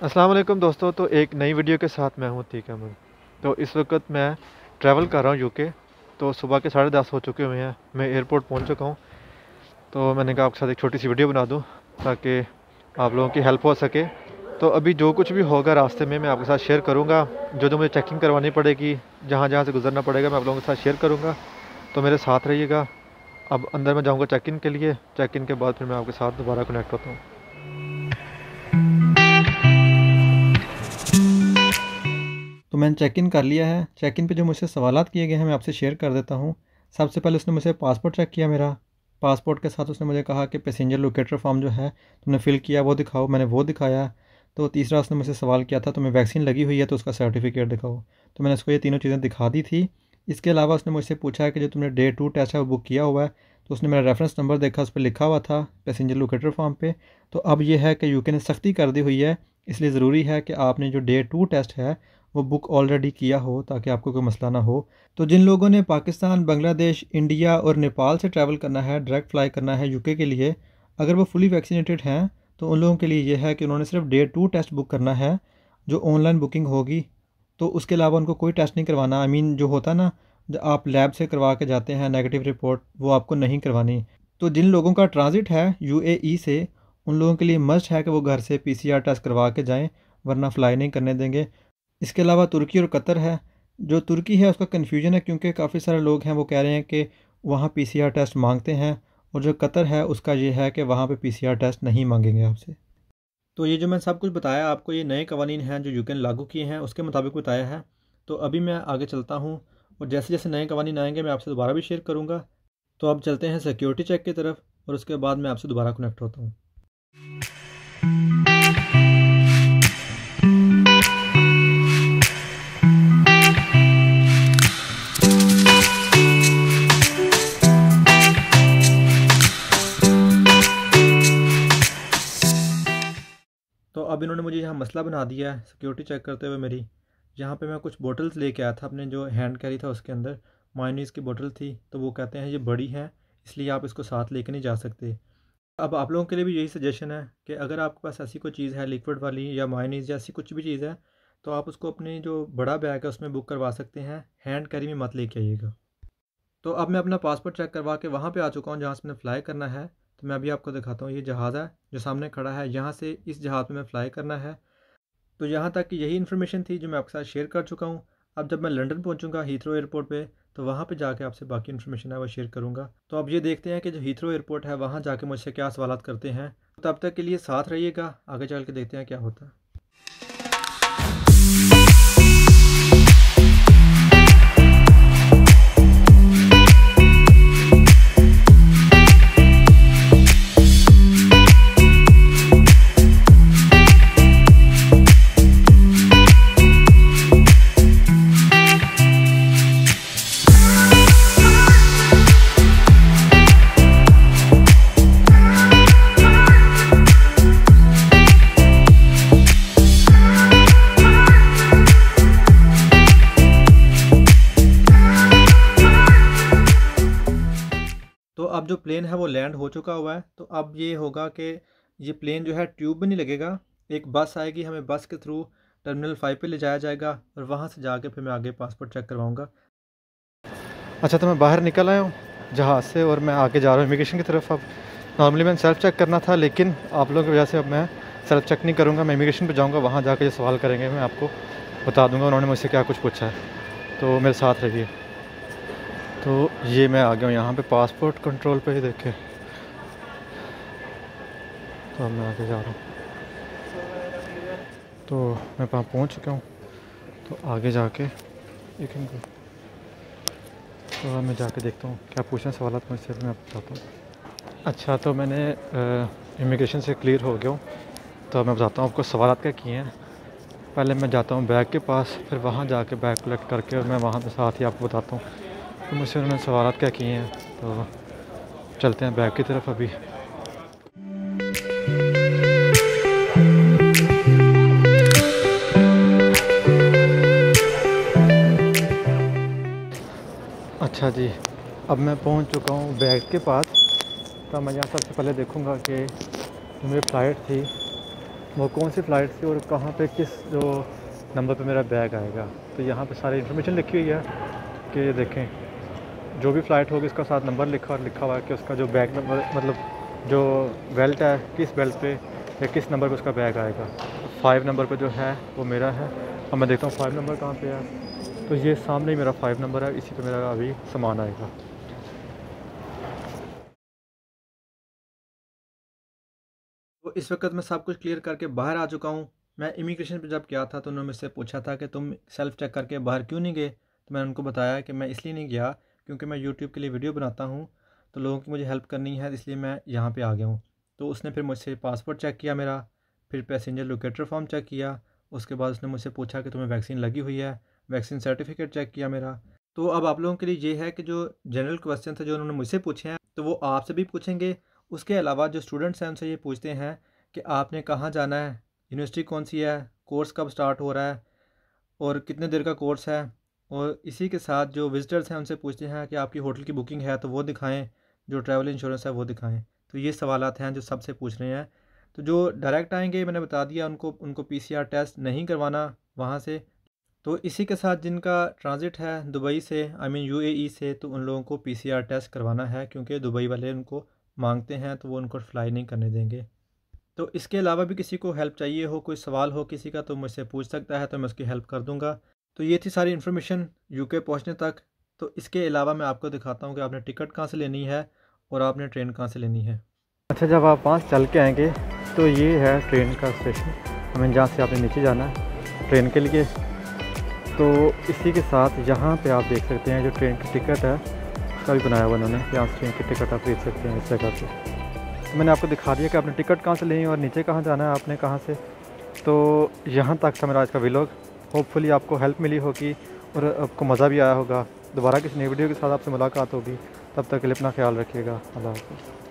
अस्सलाम वालेकुम दोस्तों। तो एक नई वीडियो के साथ मैं हूँ ठीक अहमद। तो इस वक्त मैं ट्रैवल कर रहा हूँ यूके। तो सुबह के 10:30 हो चुके हुए हैं, मैं एयरपोर्ट पहुँच चुका हूँ। तो मैंने कहा आपके साथ एक छोटी सी वीडियो बना दूँ ताकि आप लोगों की हेल्प हो सके। तो अभी जो कुछ भी होगा रास्ते में मैं आपके साथ शेयर करूँगा। जो जो मुझे चेकिंग करवानी पड़ेगी, जहाँ जहाँ से गुजरना पड़ेगा, मैं आप लोगों के साथ शेयर करूँगा। तो मेरे साथ रहिएगा। अब अंदर मैं जाऊँगा चेक इन के लिए। चेक इन के बाद फिर मैं आपके साथ दोबारा कनेक्ट होता हूँ। तो मैंने चेक इन कर लिया है। चेक इन पे जो मुझसे सवालात किए गए हैं मैं आपसे शेयर कर देता हूँ। सबसे पहले उसने मुझसे पासपोर्ट चेक किया मेरा। पासपोर्ट के साथ उसने मुझे कहा कि पैसेंजर लोकेटर फॉर्म जो है तुमने फ़िल किया वो दिखाओ। मैंने वो दिखाया। तो तीसरा उसने मुझसे सवाल किया था तुम्हें वैक्सीन लगी हुई है तो उसका सर्टिफिकेट दिखाओ। तो मैंने उसको ये तीनों चीज़ें दिखा दी थी। इसके अलावा उसने मुझसे पूछा है कि जो तुमने डे 2 टेस्ट है वो बुक किया हुआ है। तो उसने मेरा रेफरेंस नंबर देखा, उस पर लिखा हुआ था पैसेंजर लोकेटर फॉर्म पे। तो अब ये है कि यूके ने सख्ती कर दी हुई है, इसलिए ज़रूरी है कि आपने जो डे 2 टेस्ट है वो बुक ऑलरेडी किया हो ताकि आपको कोई मसला ना हो। तो जिन लोगों ने पाकिस्तान, बांग्लादेश, इंडिया और नेपाल से ट्रैवल करना है, डायरेक्ट फ़्लाई करना है यूके के लिए, अगर वो फुली वैक्सीनेटेड हैं तो उन लोगों के लिए ये है कि उन्होंने सिर्फ डे 2 टेस्ट बुक करना है जो ऑनलाइन बुकिंग होगी। तो उसके अलावा उनको कोई टेस्ट नहीं करवाना। जो होता ना, जो आप लैब से करवा के जाते हैं नेगेटिव रिपोर्ट, वो आपको नहीं करवानी। तो जिन लोगों का ट्रांजिट है यूएई से, उन लोगों के लिए मस्ट है कि वो घर से पीसीआर टेस्ट करवा के जाएँ, वरना फ़्लाई नहीं करने देंगे। इसके अलावा तुर्की और कतर है। जो तुर्की है उसका कन्फ्यूजन है क्योंकि काफ़ी सारे लोग हैं वो कह रहे हैं कि वहाँ पीसीआर टेस्ट मांगते हैं, और जो कतर है उसका ये है कि वहाँ पे पीसीआर टेस्ट नहीं मांगेंगे आपसे। तो ये जो मैं सब कुछ बताया आपको, ये नए कवानीन हैं जो यूके ने लागू किए हैं, उसके मुताबिक बताया है। तो अभी मैं आगे चलता हूँ और जैसे जैसे नए कवानीन आएंगे मैं आपसे दोबारा भी शेयर करूँगा। तो अब चलते हैं सिक्योरिटी चेक की तरफ और उसके बाद मैं आपसे दोबारा कनेक्ट होता हूँ। तो अब इन्होंने मुझे यहाँ मसला बना दिया है सिक्योरिटी चेक करते हुए मेरी। यहाँ पे मैं कुछ बोटल्स लेके आया था, अपने जो हैंड कैरी था उसके अंदर मायोनीज़ की बोतल थी। तो वो कहते हैं ये बड़ी है इसलिए आप इसको साथ लेके नहीं जा सकते। अब आप लोगों के लिए भी यही सजेशन है कि अगर आपके पास ऐसी कोई चीज़ है लिक्विड वाली या मायोनीज़ या ऐसी कुछ भी चीज़ है, तो आप उसको अपनी जो बड़ा बैग है उसमें बुक करवा सकते हैं, हैंड कैरी में मत लेके आइएगा। तो अब मैं अपना पासपोर्ट चेक करवा के वहाँ पे आ चुका हूँ जहाँ से मैंने फ़्लाई करना है। तो मैं अभी आपको दिखाता हूँ, ये जहाज़ है जो सामने खड़ा है, यहाँ से इस जहाज़ में फ़्लाई करना है। तो यहाँ तक कि यही इन्फॉर्मेशन थी जो मैं आपके साथ शेयर कर चुका हूँ। अब जब मैं लंदन पहुँचूँगा हीथ्रो एयरपोर्ट पे, तो वहाँ पे जाके आपसे बाकी इन्फॉर्मेशन है वो शेयर करूँगा। तो अब ये देखते हैं कि जो हीथ्रो एयरपोर्ट है वहाँ जाके मुझसे क्या सवालात करते हैं। तब तक के लिए साथ रहिएगा, आगे चल के देखते हैं क्या होता है। तो अब जो प्लेन है वो लैंड हो चुका हुआ है। तो अब ये होगा कि ये प्लेन जो है ट्यूब में नहीं लगेगा, एक बस आएगी, हमें बस के थ्रू टर्मिनल 5 पे ले जाया जाएगा और वहाँ से जाके फिर मैं आगे पासपोर्ट चेक करवाऊँगा। अच्छा, तो मैं बाहर निकल आया हूँ जहाज़ से और मैं आगे जा रहा हूँ इमिग्रेशन की तरफ। अब नॉर्मली मैंने सेल्फ़ चेक करना था, लेकिन आप लोगों की वजह से अब मैं सेल्फ़ चेक नहीं करूँगा। मैं इमिग्रेशन पर जाऊँगा, वहाँ जाकर जो सवाल करेंगे मैं आपको बता दूँगा उन्होंने मुझसे क्या कुछ पूछा है। तो मेरे साथ रहिए। तो ये मैं आ गया हूँ यहाँ पे पासपोर्ट कंट्रोल पे ही देखे। तो अब मैं आगे जा रहा हूँ। तो मैं वहाँ पहुँच चुका हूँ। तो आगे जाके एक मिनट, तो अब मैं जाके देखता हूँ क्या पूछना सवाल मुझसे, मैं आपको बताता हूँ। अच्छा, तो मैंने इमिग्रेशन से क्लियर हो गया हूँ। तो मैं बताता हूँ आपको सवाल क्या किए हैं। पहले मैं जाता हूँ बैग के पास, फिर वहाँ जाके बैग कलेक्ट करके और मैं वहाँ पे साथ ही आपको बताता हूँ तो मुझसे उन्होंने सवाल क्या किए हैं। तो चलते हैं बैग की तरफ अभी। अच्छा जी, अब मैं पहुंच चुका हूं बैग के पास। तो मैं यहाँ सबसे पहले देखूंगा कि जो मेरी फ़्लाइट थी वो कौन सी फ़्लाइट थी और कहाँ पे किस जो नंबर पे मेरा बैग आएगा। तो यहाँ पे सारी इन्फॉर्मेशन लिखी हुई है कि ये देखें, जो भी फ़्लाइट होगी उसका साथ नंबर लिखा हुआ है कि उसका जो बैग नंबर मतलब जो बेल्ट है किस बेल्ट पे या किस नंबर पे उसका बैग आएगा। 5 नंबर पे जो है वो मेरा है। अब मैं देखता हूँ 5 नंबर कहाँ पे है। तो ये सामने ही मेरा 5 नंबर है, इसी पे मेरा अभी सामान आएगा। तो इस वक्त मैं सब कुछ क्लियर करके बाहर आ चुका हूँ। मैं इमिग्रेशन पे जब गया था तो उन्होंने मुझसे पूछा था कि तुम सेल्फ़ चेक करके बाहर क्यों नहीं गए। तो मैंने उनको बताया कि मैं इसलिए नहीं गया क्योंकि मैं यूट्यूब के लिए वीडियो बनाता हूँ, तो लोगों की मुझे हेल्प करनी है, इसलिए मैं यहाँ पे आ गया हूँ। तो उसने फिर मुझसे पासपोर्ट चेक किया मेरा, फिर पैसेंजर लोकेटर फॉर्म चेक किया। उसके बाद उसने मुझसे पूछा कि तुम्हें वैक्सीन लगी हुई है, वैक्सीन सर्टिफिकेट चेक किया मेरा। तो अब आप लोगों के लिए ये है कि जो जनरल क्वेश्चन थे जो उन्होंने मुझसे पूछे हैं तो वो आपसे भी पूछेंगे। उसके अलावा जो स्टूडेंट्स हैं उनसे ये पूछते हैं कि आपने कहाँ जाना है, यूनिवर्सिटी कौन सी है, कोर्स कब स्टार्ट हो रहा है और कितने देर का कोर्स है। और इसी के साथ जो विज़िटर्स हैं उनसे पूछते हैं कि आपकी होटल की बुकिंग है तो वो दिखाएं, जो ट्रैवल इंश्योरेंस है वो दिखाएं। तो ये सवालात हैं जो सबसे पूछ रहे हैं। तो जो डायरेक्ट आएंगे मैंने बता दिया उनको पीसीआर टेस्ट नहीं करवाना वहाँ से। तो इसी के साथ जिनका ट्रांज़िट है दुबई से आई मीन यूएई से, तो उन लोगों को पीसीआर टेस्ट करवाना है क्योंकि दुबई वाले उनको मांगते हैं, तो वो उनको फ्लाई नहीं करने देंगे। तो इसके अलावा भी किसी को हेल्प चाहिए हो, कोई सवाल हो किसी का, तो मुझसे पूछ सकता है, तो मैं उसकी हेल्प कर दूंगा। तो ये थी सारी इन्फॉर्मेशन यूके पहुंचने तक। तो इसके अलावा मैं आपको दिखाता हूँ कि आपने टिकट कहाँ से लेनी है और आपने ट्रेन कहाँ से लेनी है। अच्छा, जब आप वहाँ से चल के आएँगे तो ये है ट्रेन का स्टेशन, हमें जहाँ से आपने नीचे जाना है ट्रेन के लिए। तो इसी के साथ यहाँ पे आप देख सकते हैं जो ट्रेन की टिकट है उसका भी बनाया हुआ उन्होंने, यहाँ से ट्रेन की टिकट आप देख सकते हैं इस जगह पे। तो मैंने आपको दिखा दिया कि आपने टिकट कहाँ से लेनी है और नीचे कहाँ जाना है आपने कहाँ से। तो यहाँ तक था मेरा आज का व्लॉग। होपफुली आपको हेल्प मिली होगी और आपको मज़ा भी आया होगा। दोबारा किसी नई वीडियो के साथ आपसे मुलाकात होगी, तब तक के लिए अपना ख्याल रखिएगा। अल्लाह हाफ़िज़।